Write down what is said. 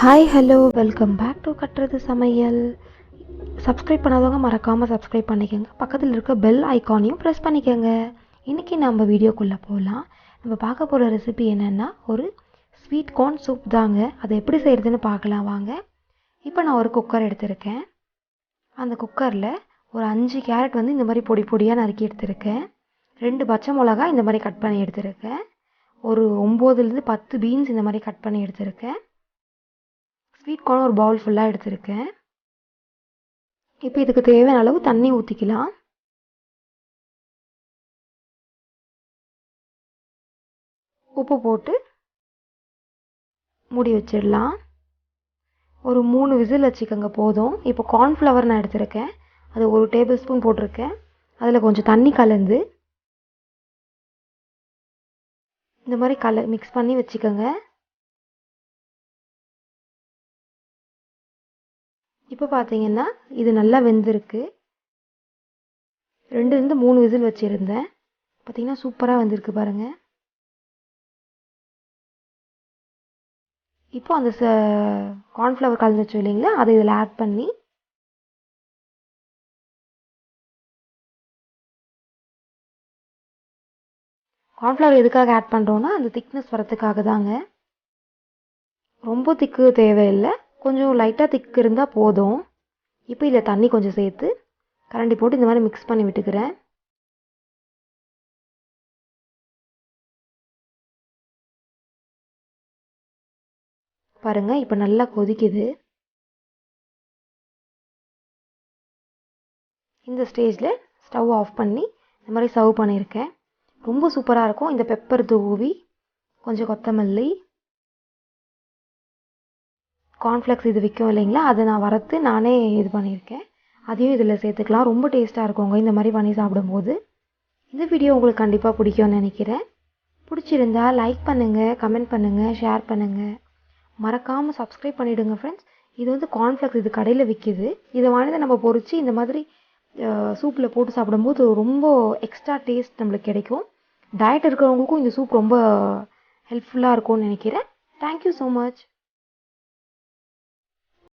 Hi hello welcome back to கட்டுறது சமையல். Subscribe பண்ணாதவங்க மறக்காமல் சப்ஸ்கிரைப் பண்ணிக்கோங்க. பக்கத்தில் இருக்க பெல் ஐக்கானையும் ப்ரெஸ் பண்ணிக்கோங்க. இன்றைக்கி நம்ம வீடியோக்குள்ளே போகலாம். நம்ம பார்க்க போகிற ரெசிபி என்னென்னா ஒரு ஸ்வீட் கார்ன் சூப் தாங்க. அதை எப்படி செய்கிறதுன்னு பார்க்கலாம் வாங்க. இப்போ நான் ஒரு குக்கர் எடுத்திருக்கேன். அந்த குக்கரில் ஒரு 5 கேரட் இந்த மாதிரி பொடி பொடியாக நறுக்கி எடுத்திருக்கேன். 2 பச்சை மிளகா இந்த மாதிரி கட் பண்ணி எடுத்திருக்கேன். ஒரு 9லேருந்து 10 பீன்ஸ் இந்த மாதிரி கட் பண்ணி எடுத்திருக்கேன். ஸ்வீட் கார்ன் ஒரு பவுல் ஃபுல்லாக எடுத்திருக்கேன். இப்போ இதுக்கு தேவையான அளவு தண்ணி ஊற்றிக்கலாம். உப்பு போட்டு மூடி வச்சிடலாம். ஒரு 3 விசில் வச்சுக்கோங்க போதும். இப்போ கார்ன்ஃப்ளவர் நான் எடுத்திருக்கேன். அது 1 டேபிள் ஸ்பூன் போட்டிருக்கேன். அதில் கொஞ்சம் தண்ணி கலந்து இந்த மாதிரி மிக்ஸ் பண்ணி வச்சுக்கோங்க. இப்போ பார்த்தீங்கன்னா இது நல்லா வெந்திருக்கு. 2லேருந்து 3 விசில் வச்சுருந்தேன். பார்த்தீங்கன்னா சூப்பராக வந்திருக்கு பாருங்கள். இப்போ அந்த கார்ன்ஃப்ளவர் கலந்து வச்சோம் இல்லைங்களா, அதை இதில் ஆட் பண்ணி கார்ன்ஃப்ளவர் எதுக்காக ஆட் பண்ணுறோன்னா அந்த திக்னஸ் வரத்துக்காக தாங்க. ரொம்ப திக்கு தேவையில்லை, கொஞ்சம் லைட்டாக திக்கு இருந்தால் போதும். இப்போ இதில் தண்ணி கொஞ்சம் சேர்த்து கரண்டி போட்டு இந்த மாதிரி மிக்ஸ் பண்ணி விட்டுக்கிறேன். பாருங்கள் இப்போ நல்லா கொதிக்குது. இந்த ஸ்டேஜில் ஸ்டவ் ஆஃப் பண்ணி இந்த மாதிரி சர்வ் பண்ணியிருக்கேன். ரொம்ப சூப்பராக இருக்கும். இந்த பெப்பர் தூவி கொஞ்சம் கொத்தமல்லி, கார்ன்ஃப்ளெக்ஸ் இது விற்கும் இல்லைங்களா, அதை நான் வறுத்து நானே இது பண்ணியிருக்கேன். அதையும் இதில் சேர்த்துக்கலாம். ரொம்ப டேஸ்ட்டாக இருக்குங்க இந்த மாதிரி பண்ணி சாப்பிடும்போது. இந்த வீடியோ உங்களுக்கு கண்டிப்பாக பிடிக்கும்னு நினைக்கிறேன். பிடிச்சிருந்தா லைக் பண்ணுங்கள், கமெண்ட் பண்ணுங்கள், ஷேர் பண்ணுங்கள். மறக்காமல் சப்ஸ்கிரைப் பண்ணிவிடுங்க ஃப்ரெண்ட்ஸ். இது கார்ன்ஃப்ளெக்ஸ் இது கடையில் விற்கிது. இதை வாங்கி நம்ம பொரித்து இந்த மாதிரி சூப்பில் போட்டு சாப்பிடும்போது ரொம்ப எக்ஸ்ட்ரா டேஸ்ட் நம்மளுக்கு கிடைக்கும். டயட் இருக்கிறவங்களுக்கும் இந்த சூப் ரொம்ப ஹெல்ப்ஃபுல்லாக இருக்கும்னு நினைக்கிறேன். Thank you so much.